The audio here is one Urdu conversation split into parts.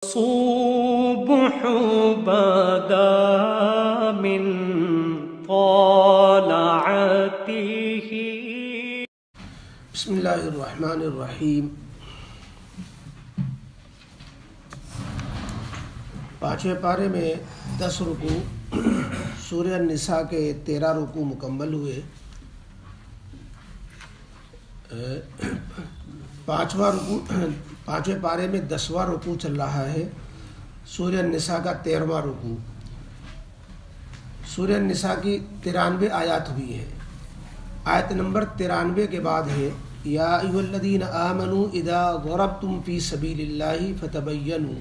الصبح بدا من طلعته. بسم اللہ الرحمن الرحیم. پانچویں پارے میں 10 رکوع، سورہ النساء کے 13 رکوع مکمل ہوئے. پانچویں پارے میں 10واں رکوع چل رہا ہے، سورہ النساء کا 13واں رکوع. سورہ النساء کی 93 آیات ہوئی ہیں. آیت نمبر 93 کے بعد ہے یا ایھا الذین آمنوا اذا ضربتم فی سبیل اللہ فتبینوا.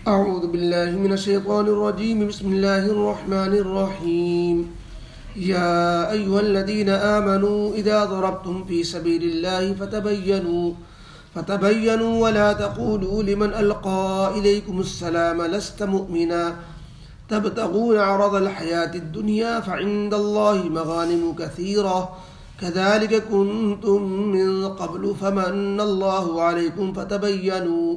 اعوذ باللہ من الشیطان الرجیم. بسم اللہ الرحمن الرحیم. یا ایھا الذین آمنوا اذا ضربتم فی سبیل اللہ فتبینوا ولا تقولوا لمن القى الیکم السلام لست مؤمنا تبتغون عرض الحياة الدنيا فعند الله مغانم كثيرة كذلك كنتم من قبل فمن الله عليكم فتبينوا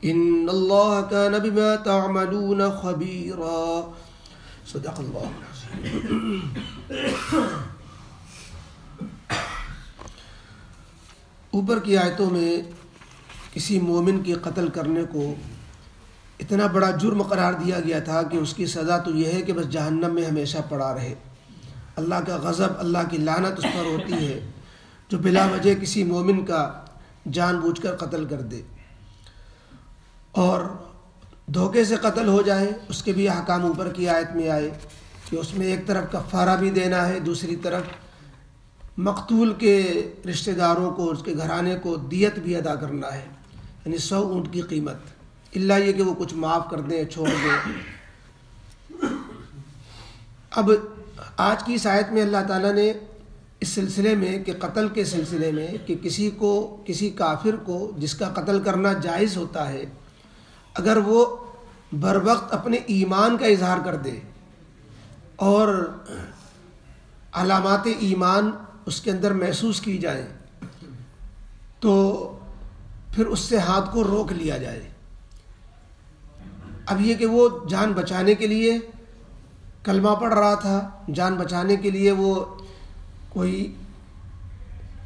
إن الله كان بما تعملون خبيرا. صدق الله العظيم. اوپر کی آیتوں میں کسی مومن کے قتل کرنے کو اتنا بڑا جرم قرار دیا گیا تھا کہ اس کی سزا تو یہ ہے کہ بس جہنم میں ہمیشہ پڑا رہے. اللہ کا غضب، اللہ کی لعنت اس پر ہوتی ہے جو بلا وجہ کسی مومن کا جان بوجھ کر قتل کر دے، اور دھوکے سے قتل ہو جائے. اس کے بھی احکام اوپر کی آیت میں آئے کہ اس میں ایک طرف کفارہ بھی دینا ہے، دوسری طرف مقتول کے رشتہ داروں کو، اس کے گھرانے کو دیت بھی ادا کرنا ہے، یعنی 100 اونٹ کی قیمت، اللہ یہ کہ وہ کچھ معاف کر دیں، چھوڑ دیں. اب آج کی اس آیت میں اللہ تعالیٰ نے اس سلسلے میں کہ قتل کے سلسلے میں کہ کسی کافر کو جس کا قتل کرنا جائز ہوتا ہے، اگر وہ بر وقت اپنے ایمان کا اظہار کر دے اور علامات ایمان اس کے اندر محسوس کی جائے تو پھر اس سے ہاتھ کو روک لیا جائے. اب یہ کہ وہ جان بچانے کے لیے کلمہ پڑھ رہا تھا، جان بچانے کے لیے وہ کوئی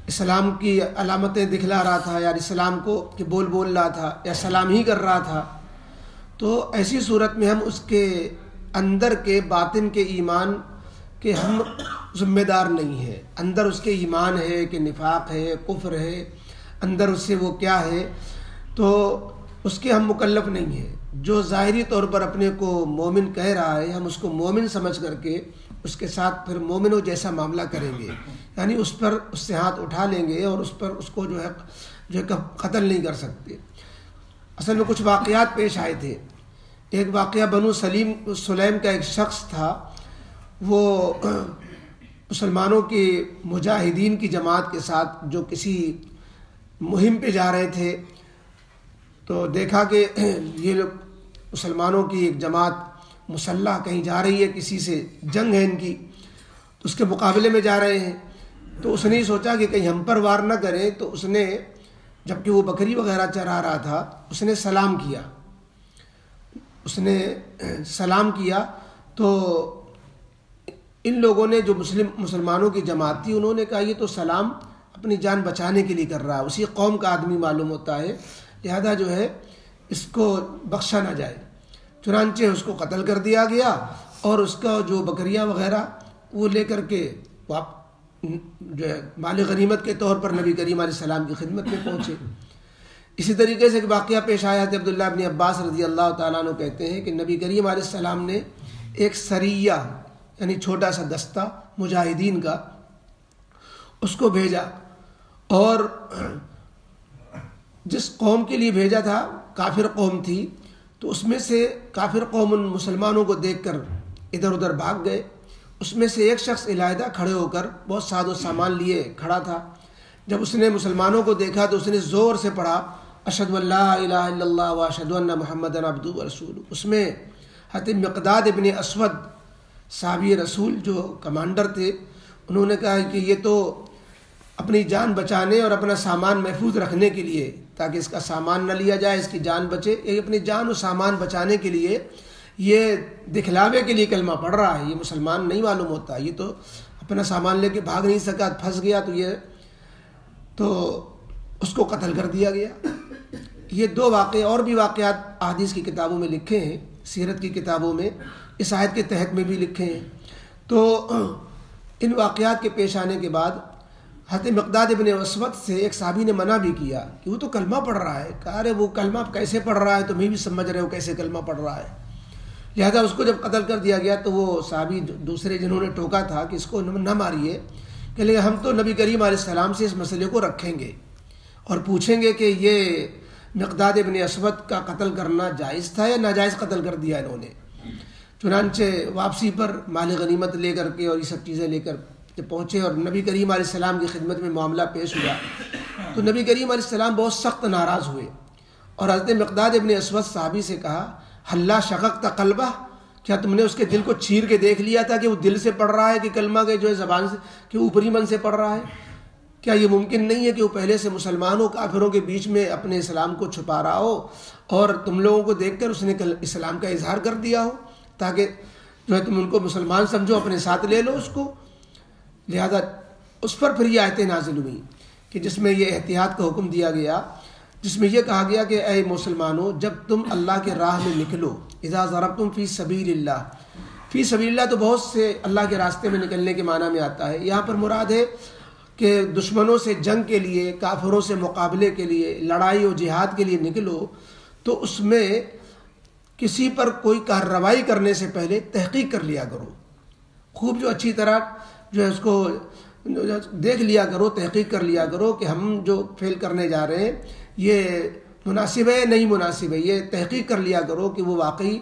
اسلام کی علامتیں دکھلا رہا تھا یا اسلام کو کہ بول رہا تھا یا سلام ہی کر رہا تھا، تو ایسی صورت میں ہم اس کے اندر کے باطن کے ایمان کے ہم ذمہ دار نہیں ہیں. اندر اس کے ایمان ہے کہ نفاق ہے، کفر ہے، اندر اس سے وہ کیا ہے، تو اس کے ہم مکلف نہیں ہیں. جو ظاہری طور پر اپنے کو مومن کہہ رہا ہے، ہم اس کو مومن سمجھ کر کے اس کے ساتھ پھر مومنوں جیسا معاملہ کریں گے، یعنی اس سے ہاتھ اٹھا لیں گے اور اس کو جو ہے قتل نہیں کر سکتے. اصل میں کچھ واقعات پیش آئے تھے. ایک واقعہ بنو سلیم کا ایک شخص تھا، وہ مسلمانوں کے مجاہدین کی جماعت کے ساتھ جو کسی مہم پہ جا رہے تھے، تو دیکھا کہ یہ لوگ مسلمانوں کی ایک جماعت مسلح کہیں جا رہی ہے، کسی سے جنگ ہے ان کی، تو اس کے مقابلے میں جا رہے ہیں. تو اس نے سوچا کہ کہیں ہم پر وار نہ کریں، تو اس نے جبکہ وہ بکری وغیرہ چرا رہا تھا اس نے سلام کیا. تو ان لوگوں نے جو مسلمانوں کی جماعت تھی انہوں نے کہا یہ تو سلام اپنی جان بچانے کے لیے کر رہا ہے، اسی قوم کا آدمی معلوم ہوتا ہے، لہذا جو ہے اس کو بخشا نہ جائے. چنانچہ اس کو قتل کر دیا گیا اور اس کا جو بکریاں وغیرہ وہ لے کر کے جو ہے مال غنیمت کے طور پر نبی کریم علیہ السلام کی خدمت میں پہنچے. اسی طریقے سے ایک واقعہ پیش آیا ہے. عبداللہ ابن عباس رضی اللہ تعالیٰ عنہ کہتے ہیں کہ نبی کریم علیہ السلام نے ایک سریہ یعنی چھوٹا سا دستہ مجاہدین کا اس کو بھیجا، اور جس قوم کے لیے بھیجا تھا کافر قوم تھی، تو اس میں سے کافر قوم ان مسلمانوں کو دیکھ کر ادھر ادھر بھاگ گئے. اس میں سے ایک شخص علیحدہ کھڑے ہو کر بہت ساز و سامان لیے کھڑا تھا. جب اس نے مسلمانوں کو دیکھا تو اس نے زور سے پڑھا اشہد ان لا الہ الا اللہ واشہد ان محمدا عبدہ ورسولہ. اس میں حضرت مقداد ابن اسود صحابی رسول جو کمانڈر تھے، انہوں نے کہا کہ یہ تو اپنی جان بچانے اور اپنا سامان محفوظ رکھنے کے لیے تاکہ اس کا سامان نہ لیا جائے، اس کی جان بچے. یہ اپنی جان و سامان بچانے کے لیے، یہ دکھلاوے کے لیے کلمہ پڑھ رہا ہے. یہ مسلمان نہیں معلوم ہوتا، یہ تو اپنا سامان لے کے بھاگ نہیں سکا، پھنس گیا، تو اس کو قتل کر دیا گیا. یہ 2 واقعے اور بھی واقعات احادیث کی کتابوں میں لکھے ہیں، سیرت کی کتابوں میں اس آیت کے تحت میں بھی لکھے ہیں. تو ان واقعات کے پیش آنے کے بعد حضرت مقداد ابن اسود سے ایک صحابی نے منع بھی کیا کہ وہ تو کلمہ پڑھ رہا ہے. کہا ارے وہ کلمہ کیسے پڑھ رہا ہے، تمہیں بھی سمجھ رہے ہو کیسے کلمہ پڑھ رہا ہے. لہذا اس کو جب قتل کر دیا گیا تو وہ صحابی دوسرے جنہوں نے ٹوکا تھا کہ اس کو نہ ماریے، کہ لے ہم تو نبی کریم علیہ السلام سے اس مسئلے کو رکھیں گے اور پوچھیں گے کہ یہ مقداد ابن اسود کا قتل کرنا جائز تھا یا ناجائز قتل کر دیا انہوں نے. چنانچہ واپسی پر مال غنیمت لے کر کے اور یہ سب چیزیں لے کر جب پہنچے اور نبی کریم علیہ السلام کی خدمت میں معاملہ پیش ہوا تو نبی کریم علیہ السلام بہت سخت ناراض ہوئے اور حضرت مقداد ابن اسود صحابی سے کہا حلا شققت قلبہ، کیا تم نے اس کے دل کو چیر کے دیکھ لیا تھا کہ وہ دل سے پڑھ رہا ہے کہ کلمہ کے جو ہے زبان سے کہ اوپری من سے پڑھ رہا ہے؟ کیا یہ ممکن نہیں ہے کہ وہ پہلے سے مسلمانوں کافروں کے بیچ میں اپنے اسلام کو چھپا رہا ہو اور تم لوگوں کو دیکھ کر اس نے اسلام کا اظہار کر دیا ہو تاکہ جو ہے تم ان کو مسلمان سمجھو، اپنے ساتھ لے لو اس کو؟ لہذا اس پر پھر یہ آیتیں نازل ہوئی کہ جس میں یہ احتیاط کا حکم دیا گیا، جس میں یہ کہا گیا کہ اے مسلمانوں جب تم اللہ کے راہ میں نکلو، اذا ضربتم فی سبیل اللہ، فی سبیل اللہ تو بہت سے اللہ کے راستے میں نکلنے کے معنی میں آتا ہے. یہاں پر مراد ہے کہ دشمنوں سے جنگ کے لیے، کافروں سے مقابلے کے لیے، لڑائی و جہاد کے لیے نکلو تو اس میں کسی پر کوئی کارروائی کرنے سے پہلے تحقیق کر لیا کرو، خوب جو اچھی طرح جو ہے اس کو دیکھ لیا کرو، تحقیق کر لیا کرو کہ ہم جو فعل کرنے جا رہے ہیں یہ مناسب ہے نہیں مناسب ہے. یہ تحقیق کر لیا کرو کہ وہ واقعی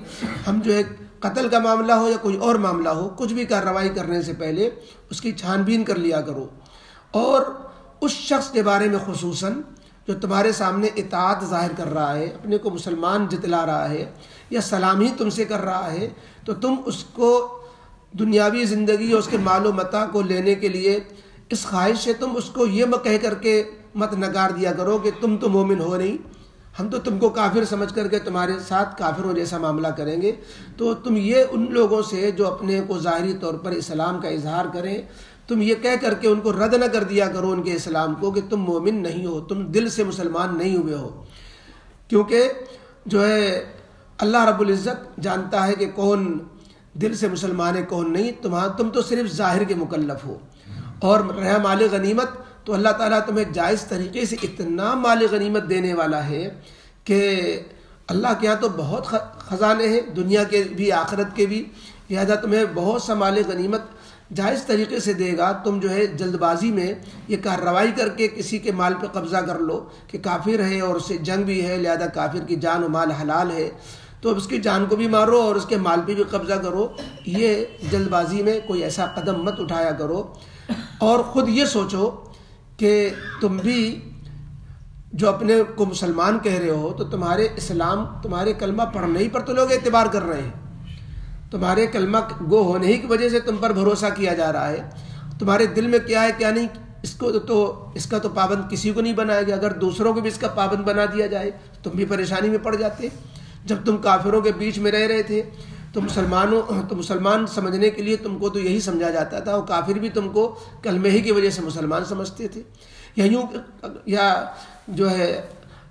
ہم جو ہے قتل کا معاملہ ہو یا کوئی اور معاملہ ہو، کچھ بھی کارروائی کرنے سے پہلے اس کی چھان بین کر لیا کرو. اور اس شخص کے بارے میں خصوصاً جو تمہارے سامنے اطاعت ظاہر کر رہا ہے، اپنے کو مسلمان جتلا رہا ہے یا سلام ہی تم سے کر رہا ہے، تو تم اس کو دنیاوی زندگی اور اس کے مال و متاع کو لینے کے لیے اس خواہش سے تم اس کو یہ کہہ کر کے مت نکار دیا کرو کہ تم تو مومن ہو نہیں، ہم تو تم کو کافر سمجھ کر کے تمہارے ساتھ کافروں جیسا معاملہ کریں گے. تو تم یہ ان لوگوں سے جو اپنے کو ظاہری طور پر اسلام کا اظہار کریں، تم یہ کہہ کر کے ان کو رد نہ کر دیا کرو ان کے اسلام کو کہ تم مومن نہیں ہو، تم دل سے مسلمان نہیں ہوئے ہو. کیونکہ جو ہے اللہ رب العزت جانتا ہے کہ کون دل سے مسلمان ہے کون نہیں. تم تو صرف ظاہر کے مکلف ہو. اور رہا مال غنیمت تو اللہ تعالیٰ تمہیں جائز طریقے سے اتنا مال غنیمت دینے والا ہے کہ اللہ کے یہاں تو بہت خزانے ہیں، دنیا کے بھی آخرت کے بھی، لہذا تمہیں بہت سا مال غنیمت جائز طریقے سے دے گا. تم جو ہے جلد بازی میں یہ کارروائی کر کے کسی کے مال پہ قبضہ کر لو کہ کافر ہے اور اس سے جنگ بھی ہے، لہذا کافر کی جان و مال حلال ہے، تو اس کی جان کو بھی مارو اور اس کے مال پہ بھی قبضہ کرو. یہ جلد بازی میں کوئی ایسا قدم مت اٹھایا کرو. اور خود یہ سوچو کہ تم بھی جو اپنے کو مسلمان کہہ رہے ہو تو تمہارے اسلام، تمہارے کلمہ پڑھنے ہی پر تو لوگ اعتبار کر رہے ہیں، تمہارے کلمہ گو ہونے ہی کی وجہ سے تم پر بھروسہ کیا جا رہا ہے. تمہارے دل میں کیا ہے کیا نہیں اس کا تو پابند کسی کو نہیں بنایا گیا. اگر دوسروں کو بھی اس کا پابند بنا دیا جائے تم بھی پریشانی میں پڑ جاتے. جب تم کافروں کے بیچ میں رہ رہے تھے تو مسلمان سمجھنے کے لیے تم کو تو یہی سمجھا جاتا تھا، اور کافر بھی تم کو کلمے ہی کی وجہ سے مسلمان سمجھتے تھے. یا جو ہے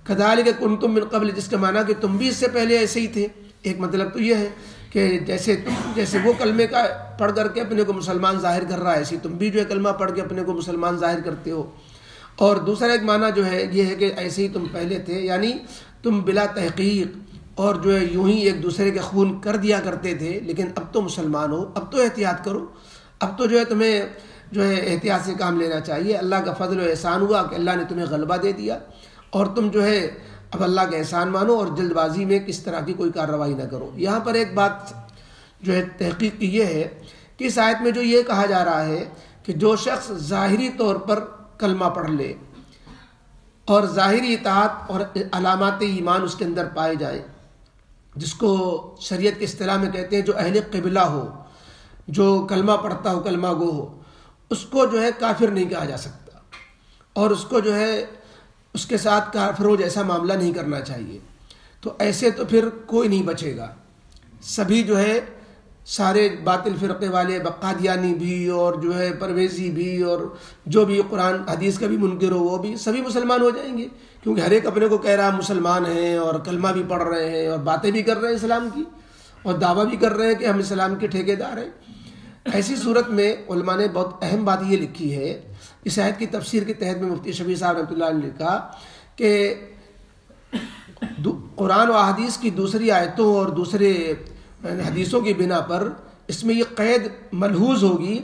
کذالک کنتم من قبل، جس کا معنی کہ تم بھی اس سے پہلے ایسے ہی تھے. ایک مطلب تو یہ ہے کہ جیسے وہ کلمے کا پڑھ کر کے اپنے کو مسلمان ظاہر کر رہا ہے، ایسے تم بھی جو ہے کلمہ پڑھ کے اپنے کو مسلمان ظاہر کرتے ہو. اور دوسرا ایک معنی جو ہے یہ ہے کہ ایسے ہی تم پہلے تھے، یعنی تم بلا تحقیق اور جو ہے یوں ہی ایک دوسرے کے خون کر دیا کرتے تھے، لیکن اب تو مسلمان ہو، اب تو احتیاط کرو، اب تو جو ہے تمہیں جو ہے احتیاط سے کام لینا چاہیے. اللہ کا فضل و احسان ہوا کہ اللہ نے تمہیں غلبہ دے دیا اور تم جو ہے اب اللہ کا احسان مانو اور جلد بازی میں کس طرح کی کوئی کارروائی نہ کرو. یہاں پر ایک بات جو ہے تحقیق کی یہ ہے کہ اس آیت میں جو یہ کہا جا رہا ہے کہ جو شخص ظاہری طور پر کلمہ پڑھ لے اور ظاہری اطاعت اور علامات ایمان اس کے اندر پائے جائیں، جس کو شریعت کے اصطلاح میں کہتے ہیں جو اہل قبلہ ہو، جو کلمہ پڑھتا ہو، کلمہ گو ہو، اس کو جو ہے کافر نہیں کہا جا سکتا. اور اس کو جو ہے اس کے ساتھ کافروں جیسا معاملہ نہیں کرنا چاہیے. تو ایسے تو پھر کوئی نہیں بچے گا. سبھی جو ہے سارے باطل فرقے والے قادیانی بھی اور جو ہے پرویزی بھی اور جو بھی قرآن حدیث کا بھی منکر ہو وہ بھی سبھی مسلمان ہو جائیں گے، کیونکہ ہر ایک اپنے کو کہہ رہا مسلمان ہیں اور کلمہ بھی پڑھ رہے ہیں اور باتیں بھی کر رہے ہیں اسلام کی اور دعویٰ بھی کر رہے ہیں کہ ہم اسلام کے ٹھیکیدار ہیں. ایسی صورت میں علماء نے بہت اہم بات یہ لکھی ہے. اس آیت کی تفسیر کے تحت میں مفتی شفیع صاحب رحمۃ اللہ علیہ نے لکھا کہ قرآن و احادیث کی دوسری آیتوں اور دوسرے حدیثوں کی بنا پر اس میں یہ قید ملحوظ ہوگی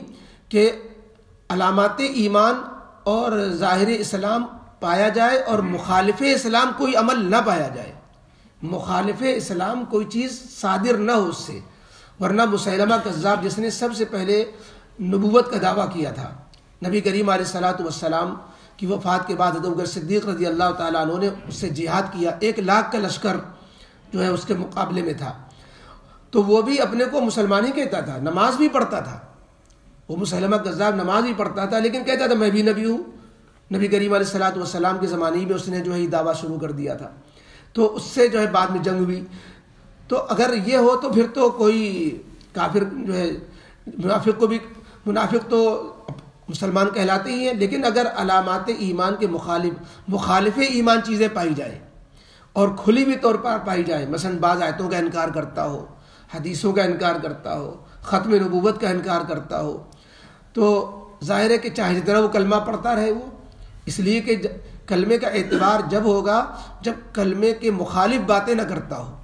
کہ علامات ایمان اور ظاہر اسلام پایا جائے اور مخالف اسلام کوئی عمل نہ پایا جائے. مخالف اسلام کوئی چیز صادر نہ ہو اس سے، ورنہ مسیلمہ کذاب جس نے سب سے پہلے نبوت کا دعویٰ کیا تھا، نبی کریم علیہ الصلوۃ والسلام کی وفات کے بعد حضرت ابوبکر صدیق رضی اللہ تعالیٰ عنہ نے اس سے جہاد کیا. 1,00,000 کا لشکر جو ہے اس کے مقابلے میں تھا. تو وہ بھی اپنے کو مسلمان ہی کہتا تھا، نماز بھی پڑھتا تھا. وہ مسیلمہ کذاب نماز بھی پڑھتا تھا لیکن کہتا تھا میں بھی نبی ہوں. نبی کریم علیہ الصلوۃ والسلام کے زمانے میں اس نے جو ہے دعویٰ شروع کر دیا تھا. تو اس سے جو ہے بعد میں جنگ ہوئی. تو اگر یہ ہو تو پھر تو کوئی کافر جو ہے منافق تو مسلمان کہلاتے ہی ہیں، لیکن اگر علامات ایمان کے مخالف ایمان چیزیں پائی جائیں اور کھلی بھی طور پر پائی جائیں، مثلا بعض آیتوں کا انکار کرتا ہو، حدیثوں کا انکار کرتا ہو، ختم نبوت کا انکار کرتا ہو، تو ظاہر ہے کہ چاہے جتنا وہ کلمہ پڑھتا رہے وہ، اس لیے کہ کلمے کا اعتبار جب ہوگا جب کلمے کے مخالف باتیں نہ کرتا ہو.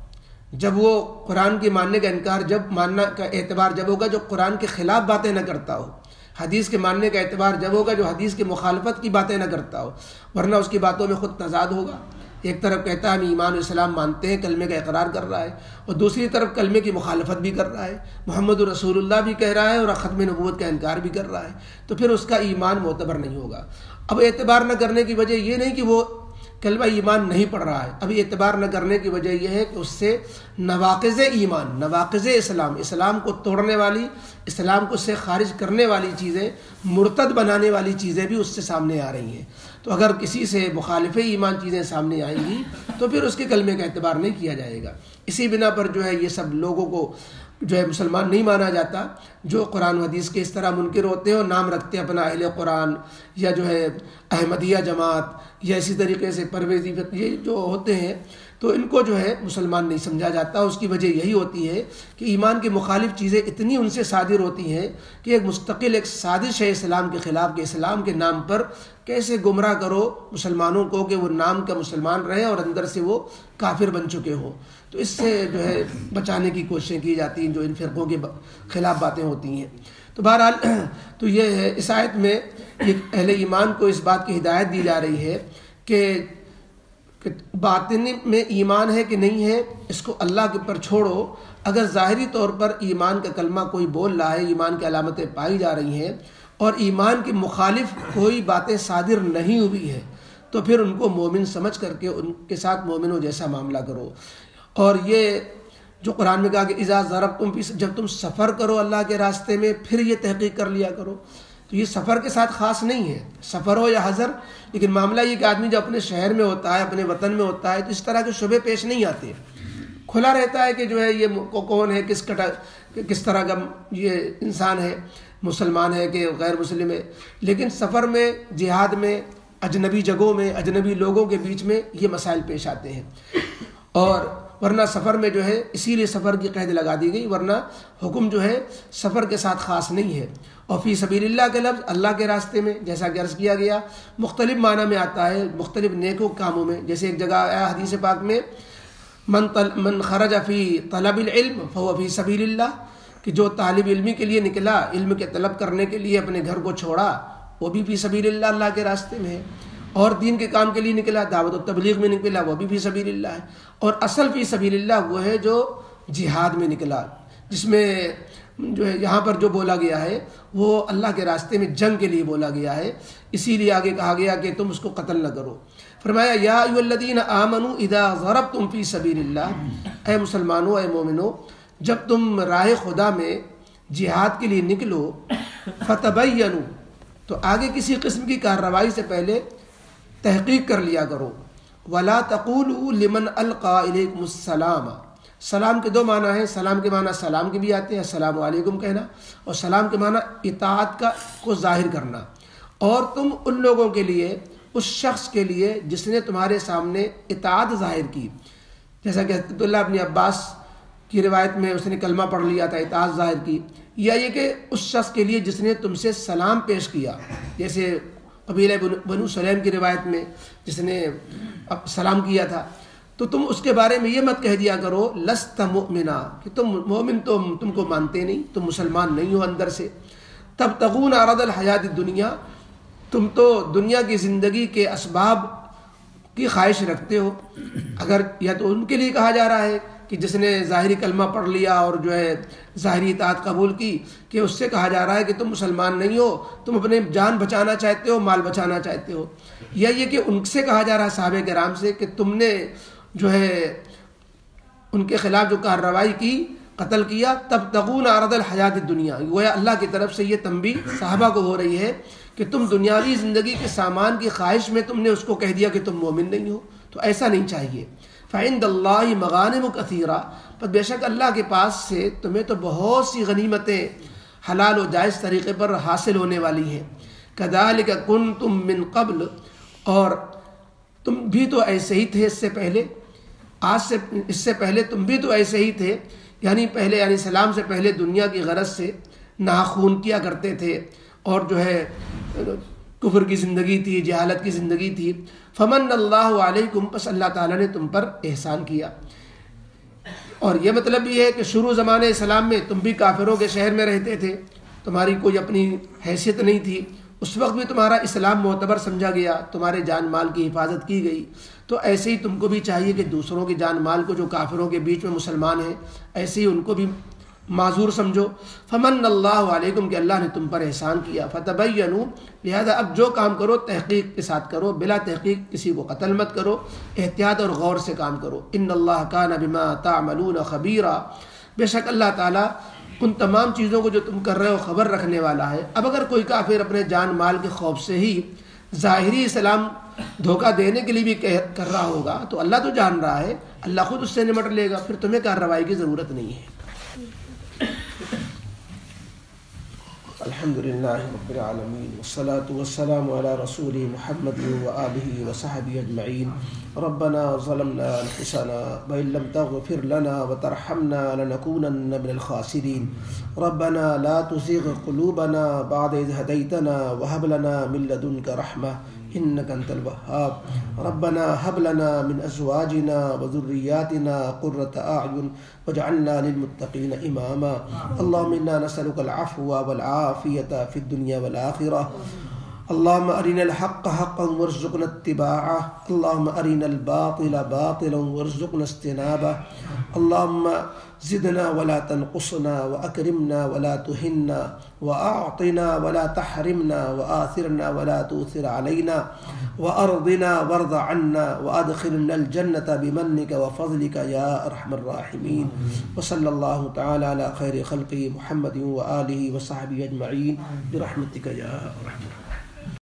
جب وہ قرآن کے ماننے کا انکار ماننا کا اعتبار جب ہوگا جو قرآن کے خلاف باتیں نہ کرتا ہو. حدیث کے ماننے کا اعتبار جب ہوگا جو حدیث کے مخالفت کی باتیں نہ کرتا ہو، ورنہ اس کی باتوں میں خود تضاد ہوگا. ایک طرف کہتا ہے ہم ایمان و اسلام مانتے ہیں، کلمے کا اقرار کر رہا ہے، اور دوسری طرف کلمے کی مخالفت بھی کر رہا ہے، محمد رسول اللہ بھی کہہ رہا ہے اور ختم نبوت کا انکار بھی کر رہا ہے. تو پھر اس کا ایمان معتبر نہیں ہوگا. اب اعتبار نہ کرنے کی وجہ یہ نہیں کہ وہ کلمہ ایمان نہیں پڑھ رہا ہے، ابھی اعتبار نہ کرنے کی وجہ یہ ہے کہ اس سے نواقض ایمان، نواقض اسلام کو توڑنے والی، اسلام کو سے خارج کرنے والی چیزیں، مرتد بنانے والی چیزیں بھی اس سے سامنے آ رہی ہیں. تو اگر کسی سے مخالف ایمان چیزیں سامنے آئیں گی تو پھر اس کے کلمے کا اعتبار نہیں کیا جائے گا. اسی بنا پر جو ہے یہ سب لوگوں کو جو ہے مسلمان نہیں مانا جاتا، جو قرآن و حدیث کے اس طرح منکر ہوتے ہیں اور نام رکھتے ہیں اپنا اہل قرآن یا جو ہے احمدیہ جماعت یا اسی طریقے سے پرویزی، یہ جو ہوتے ہیں تو ان کو جو ہے مسلمان نہیں سمجھا جاتا. اس کی وجہ یہی ہوتی ہے کہ ایمان کے مخالف چیزیں اتنی ان سے صادر ہوتی ہیں کہ ایک مستقل ایک سازش ہے اسلام کے خلاف کہ اسلام کے نام پر کیسے گمراہ کرو مسلمانوں کو کہ وہ نام کا مسلمان رہے اور اندر سے وہ کافر بن چکے ہوں. تو اس سے جو ہے بچانے کی کوششیں کی جاتی ہیں جو ان فرقوں کے خلاف باتیں ہوتی ہیں. تو بہرحال تو یہ ہے اس آیت میں اہل ایمان کو اس بات کی ہدایت دی جا رہی ہے کہ باطن میں ایمان ہے کہ نہیں ہے اس کو اللہ کے اوپر چھوڑو. اگر ظاہری طور پر ایمان کا کلمہ کوئی بول رہا ہے، ایمان کی علامتیں پائی جا رہی ہیں اور ایمان کے مخالف کوئی باتیں صادر نہیں ہوئی ہے تو پھر ان کو مومن سمجھ کر کے ان کے ساتھ مومنوں جیسا معاملہ کرو. اور یہ جو قرآن میں کہا کہ اذا ضربتم جب تم سفر کرو اللہ کے راستے میں پھر یہ تحقیق کر لیا کرو. تو یہ سفر کے ساتھ خاص نہیں ہے، سفر ہو یا حضر، لیکن معاملہ یہ کہ آدمی جب اپنے شہر میں ہوتا ہے، اپنے وطن میں ہوتا ہے تو اس طرح کے شبے پیش نہیں آتے. کھلا رہتا ہے کہ جو ہے یہ کون ہے، کس طرح کا یہ انسان ہے، مسلمان ہے کہ غیر مسلم ہے. لیکن سفر میں، جہاد میں، اجنبی جگہوں میں، اجنبی لوگوں کے بیچ میں یہ مسائل پیش آتے ہیں. اور ورنہ سفر میں جو ہے اسی لیے سفر کی قید لگا دی گئی، ورنہ حکم جو ہے سفر کے ساتھ خاص نہیں ہے. اور فی سبیل اللہ کا لفظ اللہ کے راستے میں جیسا کہ عرض کیا گیا مختلف معنی میں آتا ہے، مختلف نیکو کاموں میں. جیسے ایک جگہ آیا حدیث پاک میں من خرج فی طلب العلم فهو فی سبیل اللہ، کہ جو طالب علمی کے لیے نکلا، علم کے طلب کرنے کے لیے اپنے گھر کو چھوڑا، وہ بھی فی سبیل اللہ، اللہ کے راستے میں ہے. اور دین کے کام کے لیے نکلا، دعوت و تبلیغ میں نکلا، وہ بھی فی سبیل اللہ ہے. اور اصل فی سبیل اللہ وہ ہے جو جہاد میں نکلا، جس میں جو ہے یہاں پر جو بولا گیا ہے وہ اللہ کے راستے میں جنگ کے لیے بولا گیا ہے. اسی لیے آگے کہا گیا کہ تم اس کو قتل نہ کرو. فرمایا یا ایھا الذین آمنوا اذا ضربتم فی سبیل اللہ، اے مسلمانوں، اے مومنو، جب تم راہ خدا میں جہاد کے لیے نکلو، فتبینوا، تو آگے کسی قسم کی کارروائی سے پہلے تحقیق کر لیا کرو. ولا تقولوا لمن القى الیکم السلام. سلام کے دو معنی ہیں. سلام کے معنی سلام کے بھی آتے ہیں، السلام علیکم کہنا، اور سلام کے معنی اطاعت کو ظاہر کرنا. اور تم ان لوگوں کے لیے، اس شخص کے لیے جس نے تمہارے سامنے اطاعت ظاہر کی، جیسا کہ عبداللہ ابن عباس کی روایت میں اس نے کلمہ پڑھ لیا تھا، اطاعت ظاہر کی، یا یہ کہ اس شخص کے لیے جس نے تم سے سلام پیش کیا، جیسے قبیلہ بنو سلیم کی روایت میں جس نے سلام کیا تھا. تو تم اس کے بارے میں یہ مت کہہ دیا کرو لست مؤمنا، کہ تم مومن تم کو مانتے نہیں، تم مسلمان نہیں ہو اندر سے. تبتغون عرض الحیات الدنیا، تم تو دنیا کی زندگی کے اسباب کی خواہش رکھتے ہو. اگر یا تو ان کے لیے کہا جا رہا ہے کہ جس نے ظاہری کلمہ پڑھ لیا اور جو ہے ظاہری اطاعت قبول کی، کہ اس سے کہا جا رہا ہے کہ تم مسلمان نہیں ہو، تم اپنے جان بچانا چاہتے ہو، مال بچانا چاہتے ہو. یا یہ کہ ان سے کہا جا رہا ہے صحابہ کرام سے کہ تم نے جو ہے ان کے خلاف جو کارروائی کی، قتل کیا. تبتغون عرض الحیات الدنیا، گویا اللہ کی طرف سے یہ تنبیہ صحابہ کو ہو رہی ہے کہ تم دنیاوی زندگی کے سامان کی خواہش میں تم نے اس کو کہہ دیا کہ تم مومن نہیں ہو. تو ایسا نہیں چاہیے. فعند اللہ مغانم کثیرہ، پر بے شک اللہ کے پاس سے تمہیں تو بہت سی غنیمتیں حلال و جائز طریقے پر حاصل ہونے والی ہیں. کذالک کنتم من قبل، اور تم بھی تو ایسے ہی تھے اس سے پہلے، اس سے پہلے تم بھی تو ایسے ہی تھے، یعنی پہلے، یعنی سلام سے پہلے دنیا کی غرض سے ناخون کیا کرتے تھے، اور جو ہے کفر کی زندگی تھی، جہالت کی زندگی تھی. فمن اللہ علیکم، پس اللہ تعالیٰ نے تم پر احسان کیا. اور یہ مطلب یہ ہے کہ شروع زمانے اسلام میں تم بھی کافروں کے شہر میں رہتے تھے، تمہاری کوئی اپنی حیثیت نہیں تھی، اس وقت بھی تمہارا اسلام معتبر سمجھا گیا، تمہارے جان مال کی حفاظت کی گئی. تو ایسے ہی تم کو بھی چاہیے کہ دوسروں کی جان مال کو، جو کافروں کے بیچ میں مسلمان ہیں، ایسے ہی ان کو بھی معذور سمجھو. فمن اللہ علیکم، کہ اللہ نے تم پر احسان کیا. فتبینوا، لہذا اب جو کام کرو تحقیق کے ساتھ کرو، بلا تحقیق کسی کو قتل مت کرو، احتیاط اور غور سے کام کرو. ان اللہ کان بما تعملون خبیرا، بے شک اللہ تعالیٰ ان تمام چیزوں کو جو تم کر رہے ہو خبر رکھنے والا ہے. اب اگر کوئی کافر اپنے جان مال کے خوف سے ہی ظاہری اسلام دھوکہ دینے کے لیے بھی کر رہا ہوگا، تو اللہ تو جان رہا ہے، اللہ خود اس سے نمٹ لے گا، پھر تمہیں کارروائی کی ضرورت نہیں ہے. الحمد للہ رب العالمین، والصلاة والسلام علی رسول محمد وآلہ وصحبہ اجمعین. ربنا ظلمنا انفسنا وإن لم تغفر لنا وترحمنا لنكونن من الخاسرین. ربنا لا تزغ قلوبنا بعد إذ هديتنا وهب لنا من لدنك رحمة إنك أنت الوهاب. ربنا هب لنا من أزواجنا وذرياتنا قرة أعين واجعلنا للمتقين إماما. اللهم إنا نسألك العفو والعافية في الدنيا والآخرة. اللهم أرنا الحق حقا وارزقنا اتباعه، اللهم أرنا الباطل باطلا وارزقنا اجتنابه. اللهم زدنا ولا تنقصنا، وأكرمنا ولا تهنا، وأعطنا ولا تحرمنا، وآثرنا ولا تؤثر علينا، وأرضنا وارض عنا، وأدخلنا الجنة بمنك وفضلك يا أرحم الراحمين. وصلى الله تعالى على خير خلقه محمد وآله وصحبه أجمعين برحمتك يا أرحم الراحمين.